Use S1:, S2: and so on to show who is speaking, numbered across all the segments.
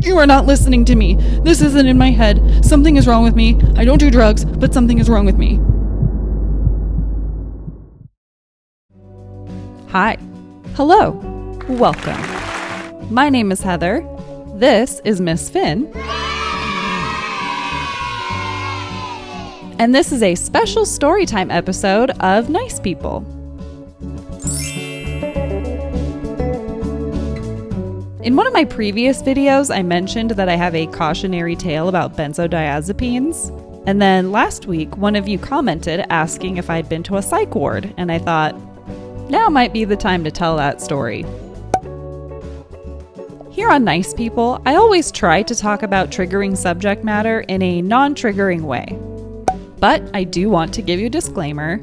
S1: You are not listening to me. This isn't in my head. Something is wrong with me. I don't do drugs, but something is wrong with me. Hi. Hello. Welcome. My name is Heather. This is Miss Finn. And this is a special Storytime episode of Nice People. In one of my previous videos, I mentioned that I have a cautionary tale about benzodiazepines. And then last week, one of you commented asking if I'd been to a psych ward, and I thought, now might be the time to tell that story. Here on Nice People, I always try to talk about triggering subject matter in a non-triggering way. But I do want to give you a disclaimer.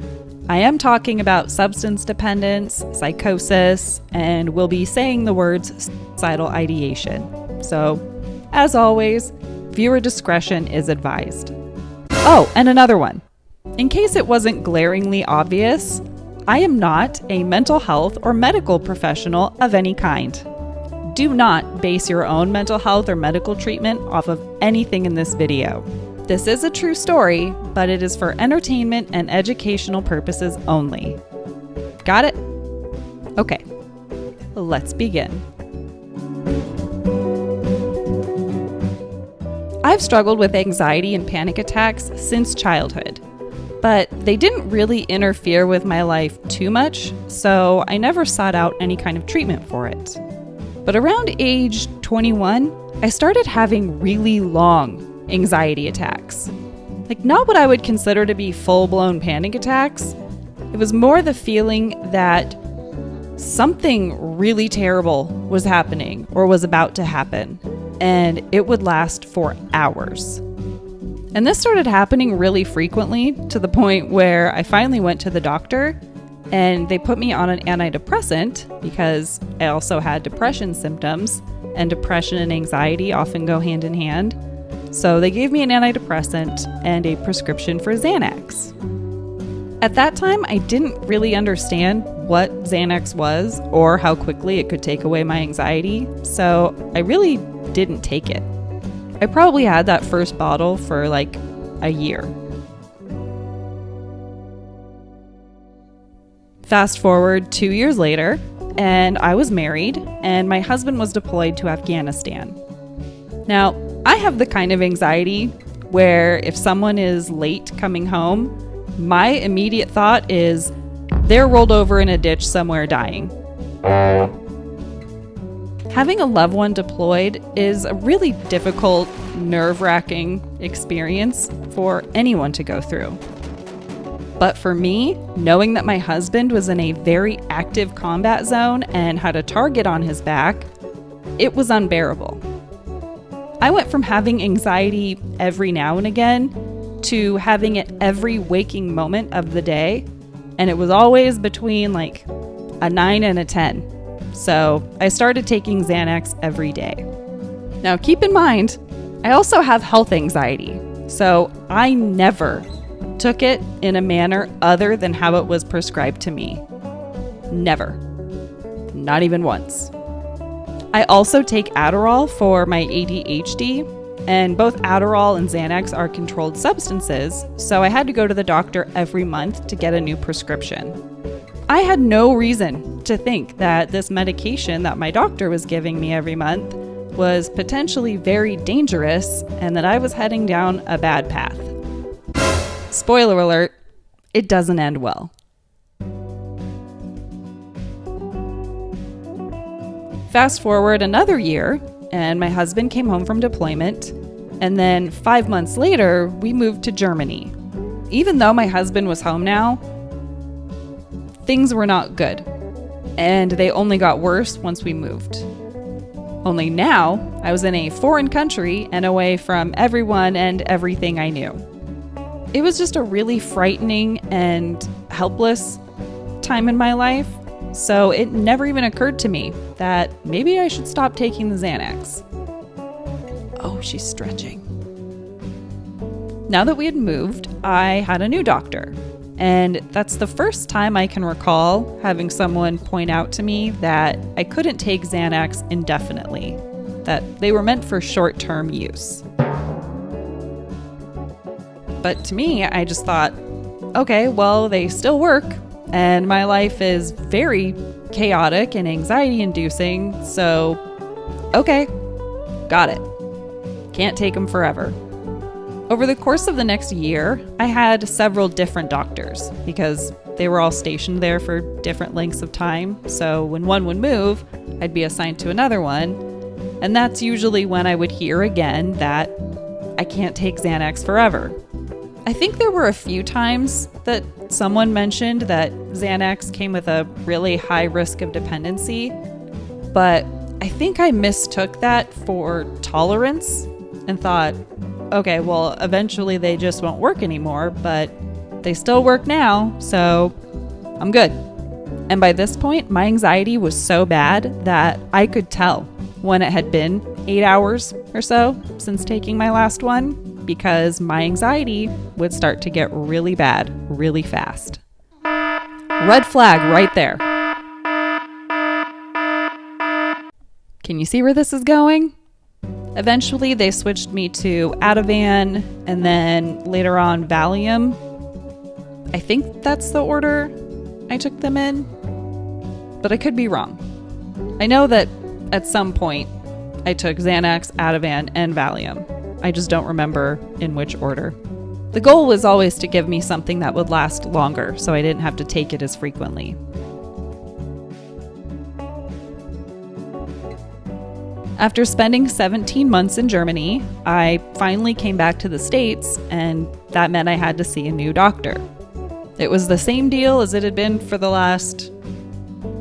S1: I am talking about substance dependence, psychosis, and will be saying the words suicidal ideation. So, as always, viewer discretion is advised. Oh, and another one. In case it wasn't glaringly obvious, I am not a mental health or medical professional of any kind. Do not base your own mental health or medical treatment off of anything in this video. This is a true story, but it is for entertainment and educational purposes only. Got it? Okay, let's begin. I've struggled with anxiety and panic attacks since childhood, but they didn't really interfere with my life too much, so I never sought out any kind of treatment for it. But around age 21, I started having really long anxiety attacks. Like, not what I would consider to be full-blown panic attacks. It was more the feeling that something really terrible was happening or was about to happen, and it would last for hours. And this started happening really frequently to the point where I finally went to the doctor and they put me on an antidepressant because I also had depression symptoms, and depression and anxiety often go hand in hand. So they gave me an antidepressant and a prescription for Xanax. At that time, I didn't really understand what Xanax was or how quickly it could take away my anxiety, so I really didn't take it. I probably had that first bottle for like a year. Fast forward 2 years later, and I was married, and my husband was deployed to Afghanistan. Now, I have the kind of anxiety where if someone is late coming home, my immediate thought is they're rolled over in a ditch somewhere dying. Having a loved one deployed is a really difficult, nerve-wracking experience for anyone to go through. But for me, knowing that my husband was in a very active combat zone and had a target on his back, it was unbearable. I went from having anxiety every now and again to having it every waking moment of the day, and it was always between like a 9 and a 10. So I started taking Xanax every day. Now keep in mind, I also have health anxiety, so I never took it in a manner other than how it was prescribed to me. Never. Not even once. I also take Adderall for my ADHD, and both Adderall and Xanax are controlled substances, so I had to go to the doctor every month to get a new prescription. I had no reason to think that this medication that my doctor was giving me every month was potentially very dangerous and that I was heading down a bad path. Spoiler alert, it doesn't end well. Fast forward another year, and my husband came home from deployment, and then 5 months later, we moved to Germany. Even though my husband was home now, things were not good, and they only got worse once we moved. Only now, I was in a foreign country and away from everyone and everything I knew. It was just a really frightening and helpless time in my life, so it never even occurred to me that maybe I should stop taking the Xanax. Oh, she's stretching. Now that we had moved, I had a new doctor, and that's the first time I can recall having someone point out to me that I couldn't take Xanax indefinitely. that they were meant for short-term use. But to me, I just thought, okay, well, they still work, and my life is very chaotic and anxiety-inducing, so okay, got it. Can't take them forever. Over the course of the next year, I had several different doctors because they were all stationed there for different lengths of time. So when one would move, I'd be assigned to another one. And that's usually when I would hear again that I can't take Xanax forever. I think there were a few times that someone mentioned that Xanax came with a really high risk of dependency, but I think I mistook that for tolerance and thought, okay, well, eventually they just won't work anymore, but they still work now, so I'm good. And by this point, my anxiety was so bad that I could tell when it had been 8 hours or so since taking my last one, because my anxiety would start to get really bad really fast. Red flag right there. Can you see where this is going? Eventually, they switched me to Ativan and then later on Valium. I think that's the order I took them in, but I could be wrong. I know that at some point I took Xanax, Ativan, and Valium. I just don't remember in which order. The goal was always to give me something that would last longer, so I didn't have to take it as frequently. After spending 17 months in Germany, I finally came back to the States, and that meant I had to see a new doctor. It was the same deal as it had been for the last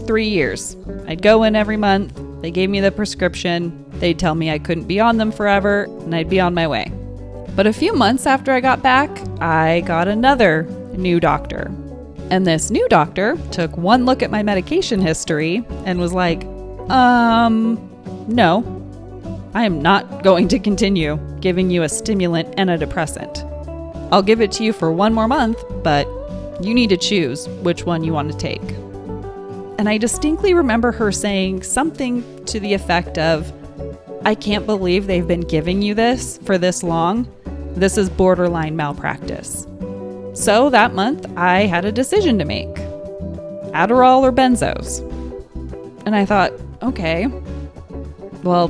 S1: 3 years. I'd go in every month, they gave me the prescription, they'd tell me I couldn't be on them forever, and I'd be on my way. But a few months after I got back, I got another new doctor. And this new doctor took one look at my medication history and was like, no, I am not going to continue giving you a stimulant and a depressant. I'll give it to you for 1 more month, but you need to choose which one you want to take. And I distinctly remember her saying something to the effect of, I can't believe they've been giving you this for this long. This is borderline malpractice. So that month, I had a decision to make. Adderall or benzos? And I thought, okay, well,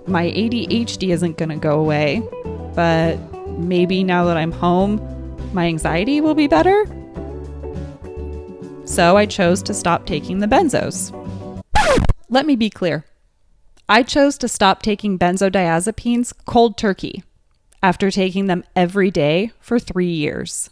S1: my ADHD isn't going to go away, but maybe now that I'm home, my anxiety will be better. So I chose to stop taking the benzos. Let me be clear. I chose to stop taking benzodiazepines cold turkey after taking them every day for 3 years.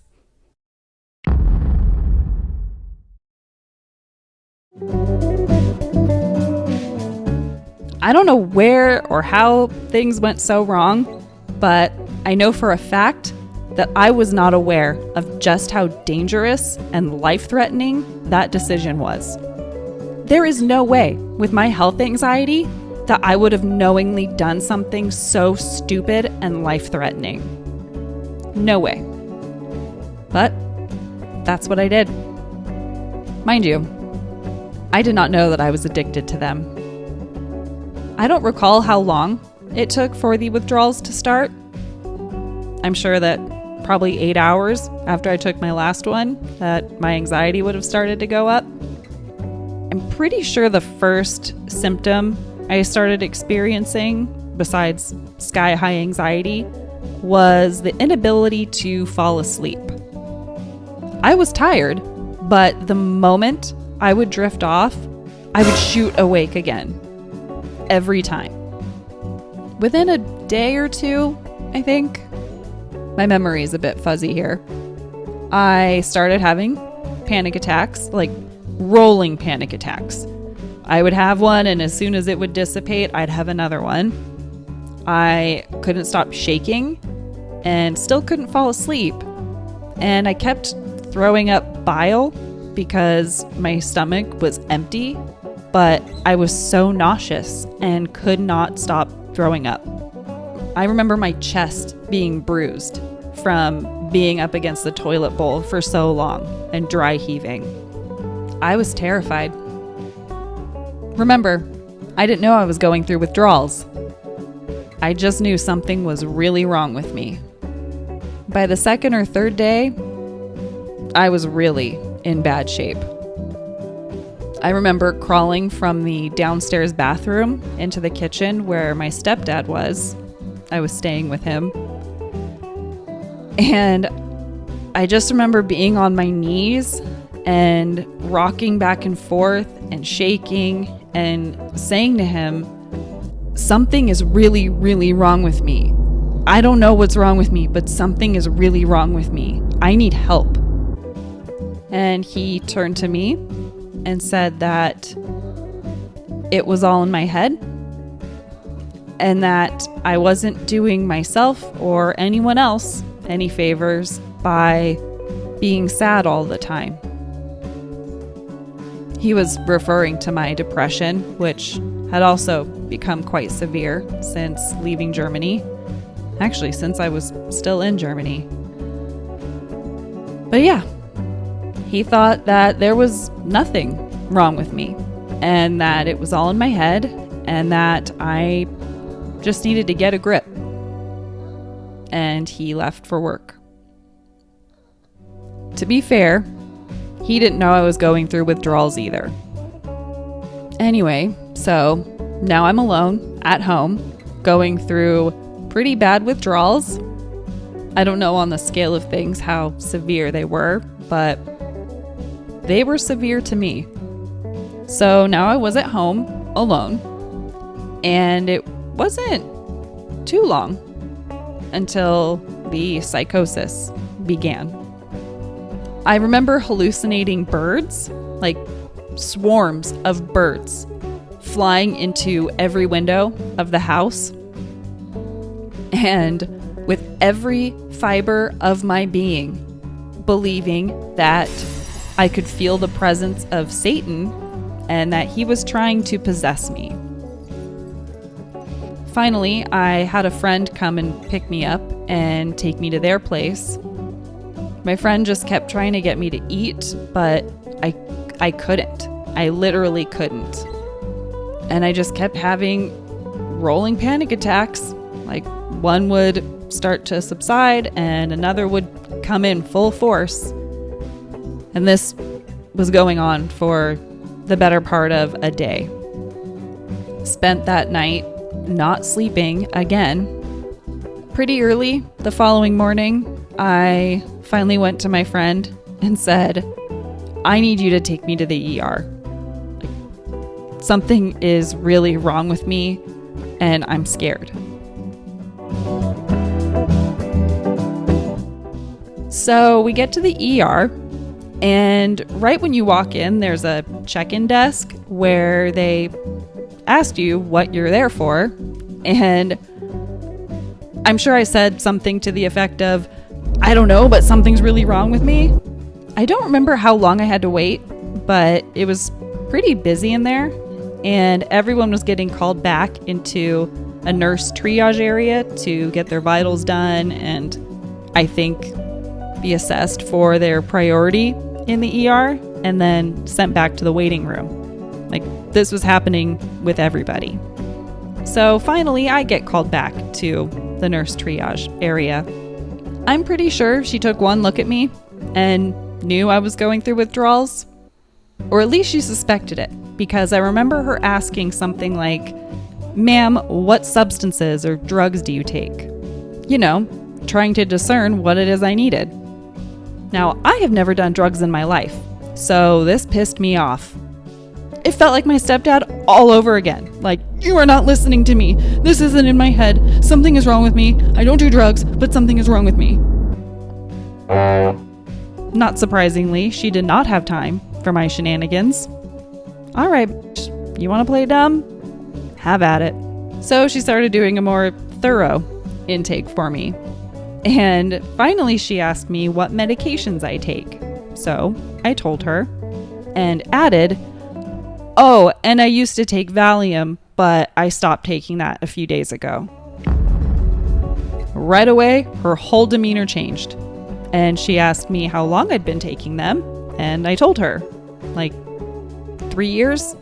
S1: I don't know where or how things went so wrong, but I know for a fact that I was not aware of just how dangerous and life-threatening that decision was. There is no way, with my health anxiety, that I would have knowingly done something so stupid and life-threatening. No way. But that's what I did. Mind you, I did not know that I was addicted to them. I don't recall how long it took for the withdrawals to start. I'm sure that probably 8 hours after I took my last one, that my anxiety would have started to go up. I'm pretty sure the first symptom I started experiencing, besides sky-high anxiety, was the inability to fall asleep. I was tired, but the moment I would drift off, I would shoot awake again. Every time. Within a day or two, I think. My memory is a bit fuzzy here. I started having panic attacks, like rolling panic attacks. I would have one, and as soon as it would dissipate, I'd have another one. I couldn't stop shaking and still couldn't fall asleep. And I kept throwing up bile because my stomach was empty, but I was so nauseous and could not stop throwing up. I remember my chest being bruised from being up against the toilet bowl for so long and dry heaving. I was terrified. Remember, I didn't know I was going through withdrawals. I just knew something was really wrong with me. By the second or third day, I was really in bad shape. I remember crawling from the downstairs bathroom into the kitchen where my stepdad was. I was staying with him. And I just remember being on my knees and rocking back and forth and shaking and saying to him, something is really, really wrong with me. I don't know what's wrong with me, but something is really wrong with me. I need help. And he turned to me and said that it was all in my head and that I wasn't doing myself or anyone else any favors by being sad all the time. He was referring to my depression, which had also become quite severe since leaving Germany. Actually, since I was still in Germany. But yeah, he thought that there was nothing wrong with me and that it was all in my head and that I just needed to get a grip. And he left for work. To be fair, he didn't know I was going through withdrawals either. Anyway, so now I'm alone at home going through pretty bad withdrawals. I don't know on the scale of things how severe they were, but they were severe to me. So now I was at home alone, and it wasn't too long until the psychosis began. I remember hallucinating birds, like swarms of birds, flying into every window of the house. And with every fiber of my being, believing that I could feel the presence of Satan and that he was trying to possess me. Finally, I had a friend come and pick me up and take me to their place. My friend just kept trying to get me to eat, but I couldn't. I literally couldn't. And I just kept having rolling panic attacks. Like one would start to subside and another would come in full force. And this was going on for the better part of a day. Spent that night not sleeping again. Pretty early the following morning, I finally went to my friend and said, I need you to take me to the ER. Something is really wrong with me and I'm scared. So we get to the ER, and right when you walk in, there's a check-in desk where they asked you what you're there for. And I'm sure I said something to the effect of, I don't know, but something's really wrong with me. I don't remember how long I had to wait, but it was pretty busy in there, and everyone was getting called back into a nurse triage area to get their vitals done and I think be assessed for their priority in the ER and then sent back to the waiting room. Like, this was happening with everybody. So finally, I get called back to the nurse triage area. I'm pretty sure she took one look at me and knew I was going through withdrawals. Or at least she suspected it, because I remember her asking something like, "Ma'am, what substances or drugs do you take?" You know, trying to discern what it is I needed. Now, I have never done drugs in my life, so this pissed me off. It felt like my stepdad all over again. Like, you are not listening to me. This isn't in my head. Something is wrong with me. I don't do drugs, but something is wrong with me. Not surprisingly, she did not have time for my shenanigans. All right, you want to play dumb? Have at it. So she started doing a more thorough intake for me. And finally, she asked me what medications I take. So I told her and added, "Oh, and I used to take Valium, but I stopped taking that a few days ago." Right away, her whole demeanor changed. And she asked me how long I'd been taking them. And I told her, like, 3 years?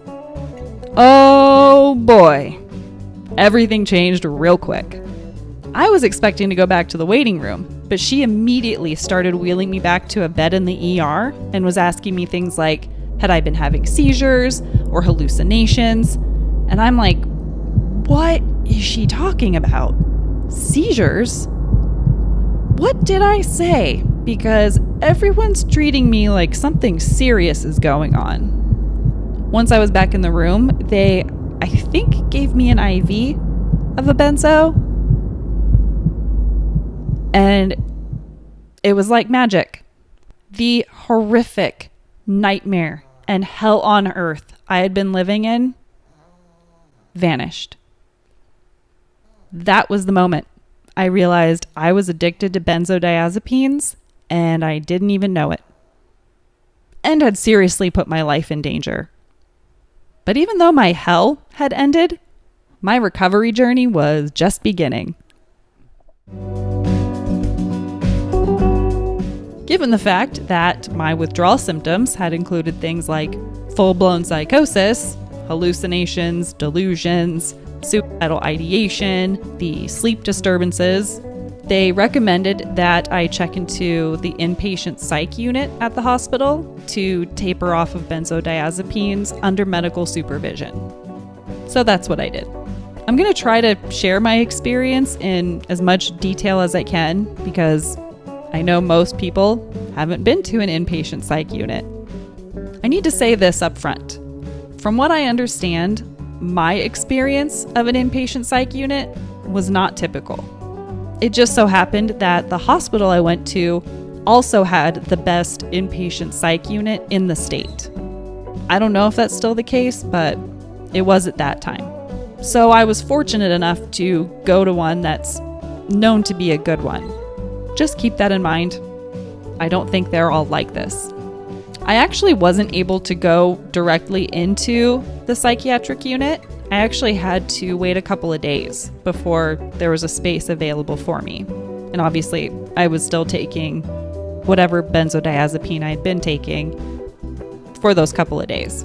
S1: Oh boy. everything changed real quick. I was expecting to go back to the waiting room, but she immediately started wheeling me back to a bed in the ER and was asking me things like, had I been having seizures or hallucinations? And I'm like, what is she talking about? Seizures? What did I say? Because everyone's treating me like something serious is going on. Once I was back in the room, they, I think, gave me an IV of a benzo. And it was like magic. The horrific nightmare and hell on earth I had been living in vanished. That was the moment I realized I was addicted to benzodiazepines and I didn't even know it. And had seriously put my life in danger. But even though my hell had ended, my recovery journey was just beginning. Given the fact that my withdrawal symptoms had included things like full-blown psychosis, hallucinations, delusions, suicidal ideation, the sleep disturbances, they recommended that I check into the inpatient psych unit at the hospital to taper off of benzodiazepines under medical supervision. So that's what I did. I'm going to try to share my experience in as much detail as I can because I know most people haven't been to an inpatient psych unit. I need to say this up front. From what I understand, my experience of an inpatient psych unit was not typical. It just so happened that the hospital I went to also had the best inpatient psych unit in the state. I don't know if that's still the case, but it was at that time. So I was fortunate enough to go to one that's known to be a good one. Just keep that in mind. I don't think they're all like this. I actually wasn't able to go directly into the psychiatric unit. I actually had to wait a couple of days before there was a space available for me. And obviously, I was still taking whatever benzodiazepine I had been taking for those couple of days.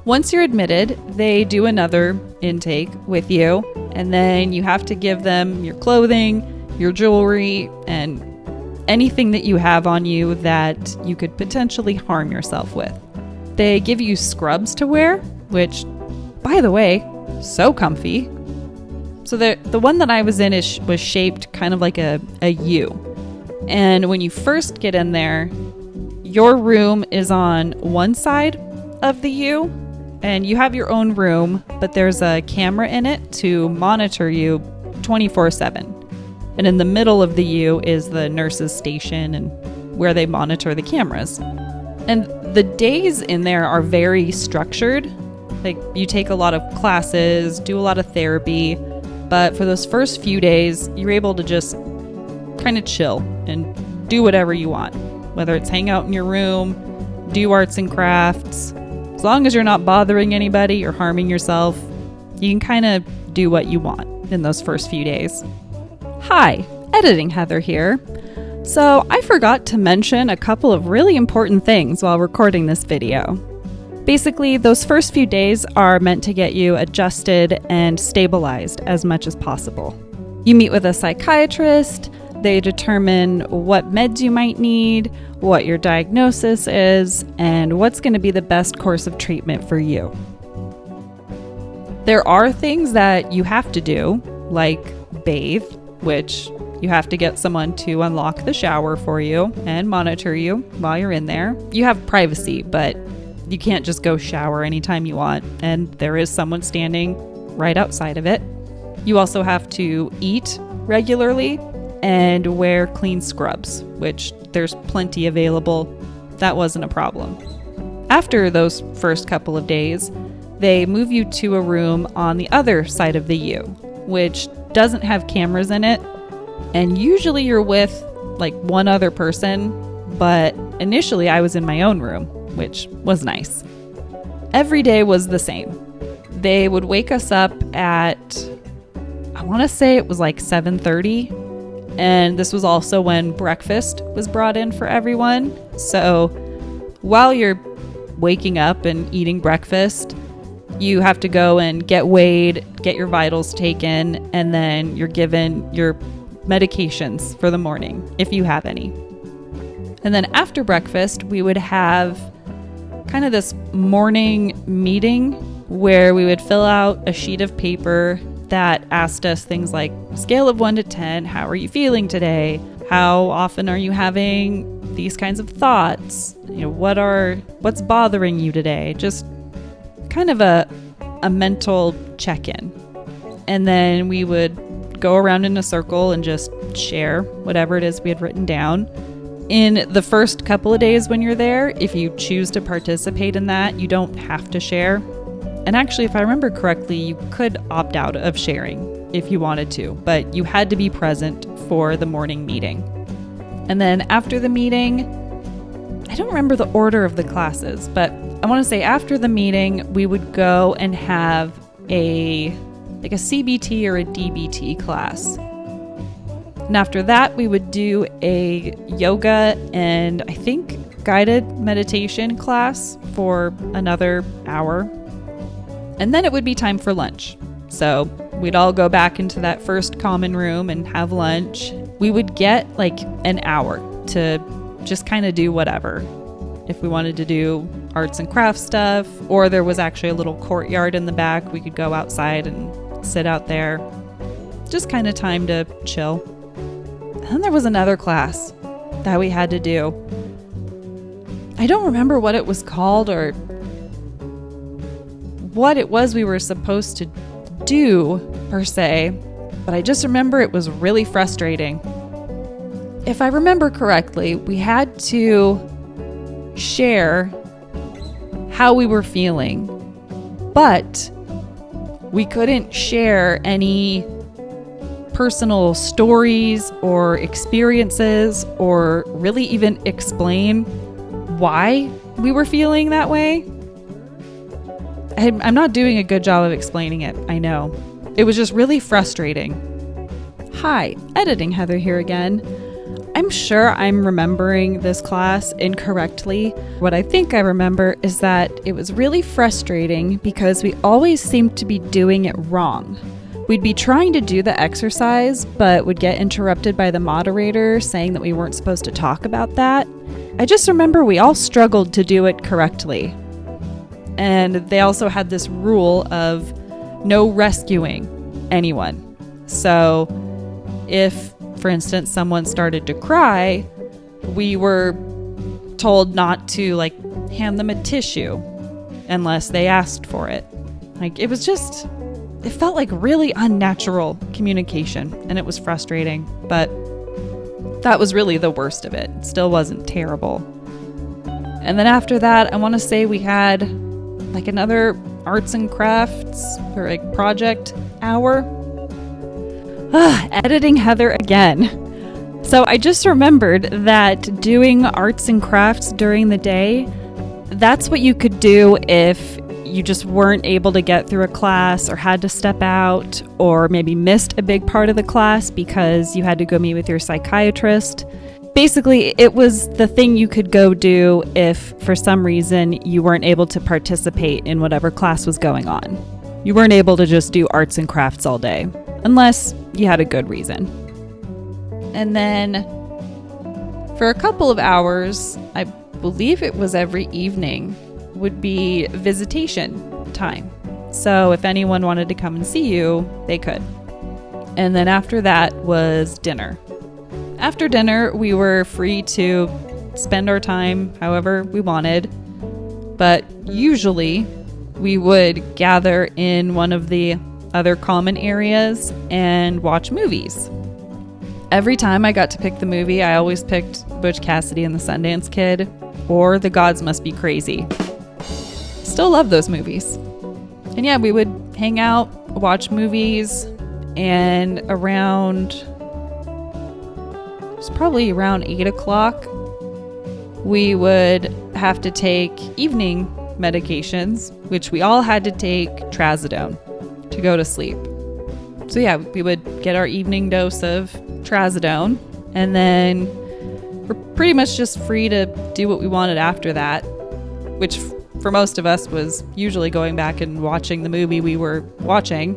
S1: Once you're admitted, they do another intake with you, and then you have to give them your clothing, your jewelry, and anything that you have on you that you could potentially harm yourself with. They give you scrubs to wear, which, by the way, so comfy. So the one that I was in was shaped kind of like a U. And when you first get in there, your room is on one side of the U, and you have your own room, but there's a camera in it to monitor you 24/7. And in the middle of the U is the nurse's station and where they monitor the cameras. And the days in there are very structured. Like, you take a lot of classes, do a lot of therapy, but for those first few days, you're able to just kind of chill and do whatever you want. Whether it's hang out in your room, do arts and crafts. As long as you're not bothering anybody or harming yourself, you can kind of do what you want in those first few days. Hi, Editing Heather here. So I forgot to mention a couple of really important things while recording this video. Basically, those first few days are meant to get you adjusted and stabilized as much as possible. You meet with a psychiatrist, they determine what meds you might need, what your diagnosis is, and what's going to be the best course of treatment for you. There are things that you have to do, like bathe, which you have to get someone to unlock the shower for you and monitor you while you're in there. You have privacy, but you can't just go shower anytime you want, and there is someone standing right outside of it. You also have to eat regularly and wear clean scrubs, which there's plenty available. That wasn't a problem. After those first couple of days, they move you to a room on the other side of the U, which doesn't have cameras in it, and usually you're with like one other person, but initially I was in my own room, which was nice. Every day was the same. They would wake us up at, I want to say it was like 7:30, and this was also when breakfast was brought in for everyone. So while you're waking up and eating breakfast, You have to go and get weighed, get your vitals taken, and then you're given your medications for the morning, if you have any. And then after breakfast, we would have kind of this morning meeting where we would fill out a sheet of paper that asked us things like scale of 1 to 10, how are you feeling today? How often are you having these kinds of thoughts? What's bothering you today? Just kind of a mental check-in. And then we would go around in a circle and just share whatever it is we had written down. In the first couple of days when you're there, if you choose to participate in that, you don't have to share. And actually, if I remember correctly, you could opt out of sharing if you wanted to, but you had to be present for the morning meeting. And then after the meeting, I don't remember the order of the classes, but I want to say after the meeting, we would go and have a CBT or a DBT class. And after that, we would do a yoga and I think guided meditation class for another hour. And then it would be time for lunch. So we'd all go back into that first common room and have lunch. We would get like an hour to just kind of do whatever. If we wanted to do arts and crafts stuff, or there was actually a little courtyard in the back, we could go outside and sit out there. Just kind of time to chill. And then there was another class that we had to do. I don't remember what it was called or what it was we were supposed to do per se, but I just remember it was really frustrating. If I remember correctly, we had to share how we were feeling, but we couldn't share any personal stories or experiences or really even explain why we were feeling that way. I'm not doing a good job of explaining it, I know. It was just really frustrating. Hi, Editing Heather here again. I'm sure I'm remembering this class incorrectly. What I think I remember is that it was really frustrating because we always seemed to be doing it wrong. We'd be trying to do the exercise, but would get interrupted by the moderator saying that we weren't supposed to talk about that. I just remember we all struggled to do it correctly. And they also had this rule of no rescuing anyone. So if, for instance, someone started to cry, we were told not to hand them a tissue unless they asked for it. It felt like really unnatural communication, and it was frustrating, but that was really the worst of it. It still wasn't terrible. And then after that, I want to say we had another arts and crafts or project hour. Editing Heather again. So I just remembered that doing arts and crafts during the day, that's what you could do if you just weren't able to get through a class or had to step out or maybe missed a big part of the class because you had to go meet with your psychiatrist. Basically, it was the thing you could go do if, for some reason, you weren't able to participate in whatever class was going on. You weren't able to just do arts and crafts all day, unless you had a good reason. And then, for a couple of hours, I believe it was every evening, would be visitation time. So if anyone wanted to come and see you, they could. And then after that was dinner. After dinner, we were free to spend our time however we wanted, but usually we would gather in one of the other common areas and watch movies. Every time I got to pick the movie, I always picked Butch Cassidy and the Sundance Kid or The Gods Must Be Crazy. Still love those movies. And yeah, we would hang out, watch movies, and probably around 8 o'clock, we would have to take evening medications, which we all had to take trazodone to go to sleep. So yeah, we would get our evening dose of trazodone, and then we're pretty much just free to do what we wanted after that, which for most of us was usually going back and watching the movie we were watching.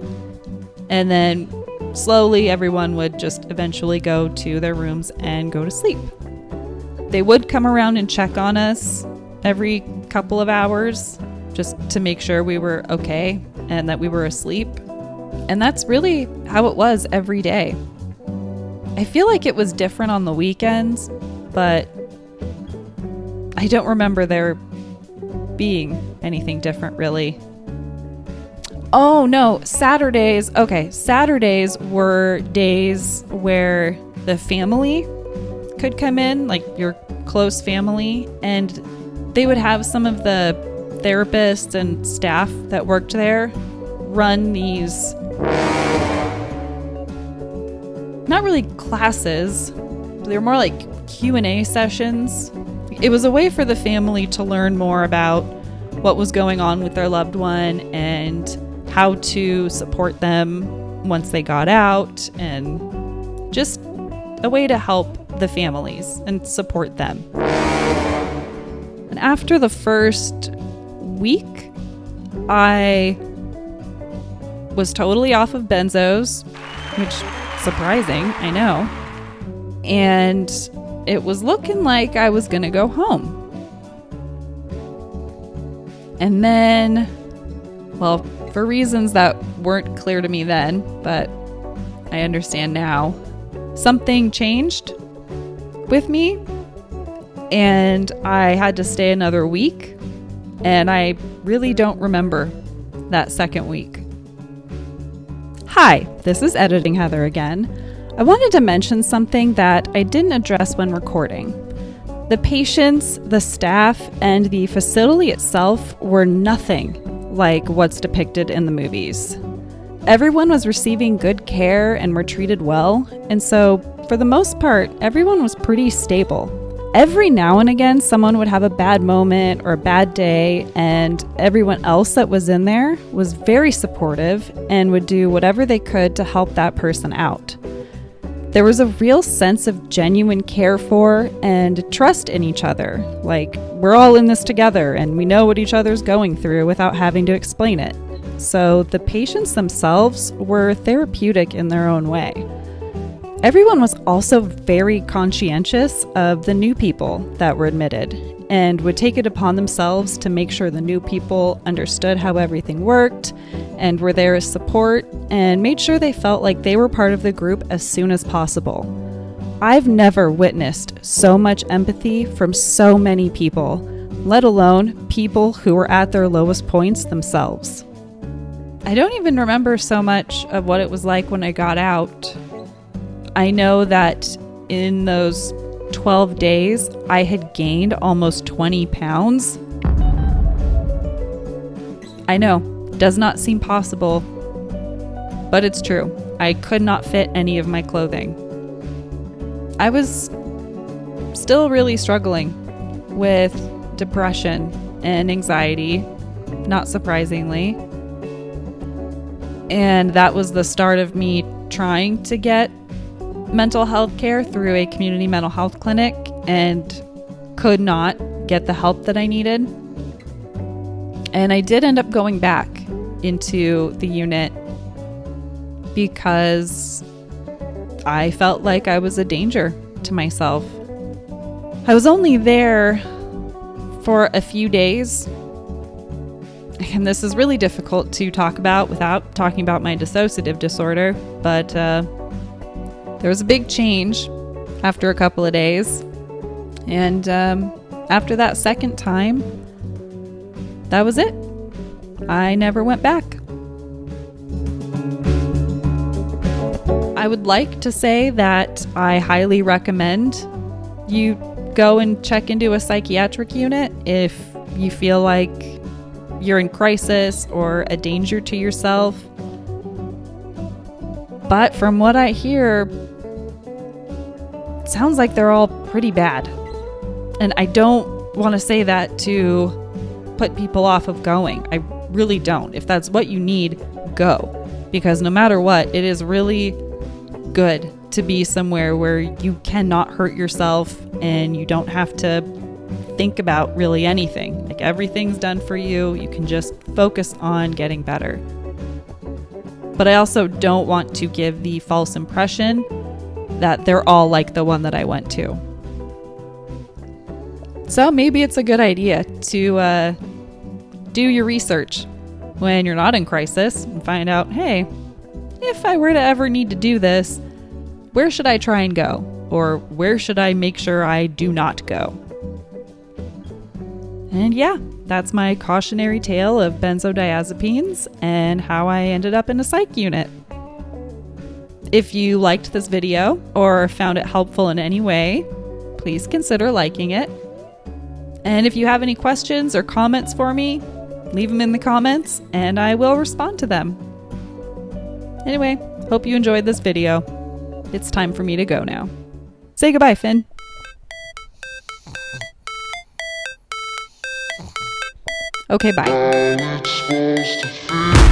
S1: And then slowly everyone would just eventually go to their rooms and go to sleep. They would come around and check on us every couple of hours just to make sure we were okay and that we were asleep. And that's really how it was every day. I feel like it was different on the weekends, but I don't remember there being anything different really. Oh no, Saturdays. Okay, Saturdays were days where the family could come in, like your close family, and they would have some of the therapists and staff that worked there run these, not really classes, they were more like Q&A sessions. It was a way for the family to learn more about what was going on with their loved one and how to support them once they got out, and just a way to help the families and support them. And after the first week, I was totally off of benzos, which surprising, I know. And it was looking like I was going to go home. And then, well, for reasons that weren't clear to me then, but I understand now, something changed with me, and I had to stay another week, and I really don't remember that second week. Hi, this is Editing Heather again. I wanted to mention something that I didn't address when recording. The patients, the staff, and the facility itself were nothing like what's depicted in the movies. Everyone was receiving good care and were treated well, and so, for the most part, everyone was pretty stable. Every now and again, someone would have a bad moment or a bad day, and everyone else that was in there was very supportive and would do whatever they could to help that person out. There was a real sense of genuine care for and trust in each other, like we're all in this together and we know what each other's going through without having to explain it. So the patients themselves were therapeutic in their own way. Everyone was also very conscientious of the new people that were admitted and would take it upon themselves to make sure the new people understood how everything worked and were there as support and made sure they felt like they were part of the group as soon as possible. I've never witnessed so much empathy from so many people, let alone people who were at their lowest points themselves. I don't even remember so much of what it was like when I got out. I know that in those 12 days, I had gained almost 20 pounds. I know, does not seem possible, but it's true. I could not fit any of my clothing. I was still really struggling with depression and anxiety, not surprisingly. And that was the start of me trying to get mental health care through a community mental health clinic and could not get the help that I needed. And I did end up going back into the unit because I felt like I was a danger to myself. I was only there for a few days. And this is really difficult to talk about without talking about my dissociative disorder, but there was a big change after a couple of days. And after that second time, that was it. I never went back. I would like to say that I highly recommend you go and check into a psychiatric unit if you feel like you're in crisis or a danger to yourself. But from what I hear, it sounds like they're all pretty bad. And I don't want to say that to put people off of going. I really don't. If that's what you need, go. Because no matter what, it is really good to be somewhere where you cannot hurt yourself and you don't have to think about really anything. Like, everything's done for you. You can just focus on getting better. But I also don't want to give the false impression that they're all like the one that I went to. So maybe it's a good idea to do your research when you're not in crisis and find out, hey, if I were to ever need to do this, where should I try and go? Or where should I make sure I do not go? And yeah, that's my cautionary tale of benzodiazepines and how I ended up in a psych unit. If you liked this video or found it helpful in any way, please consider liking it. And if you have any questions or comments for me, leave them in the comments and I will respond to them. Anyway, hope you enjoyed this video. It's time for me to go now. Say goodbye, Finn. Okay, bye.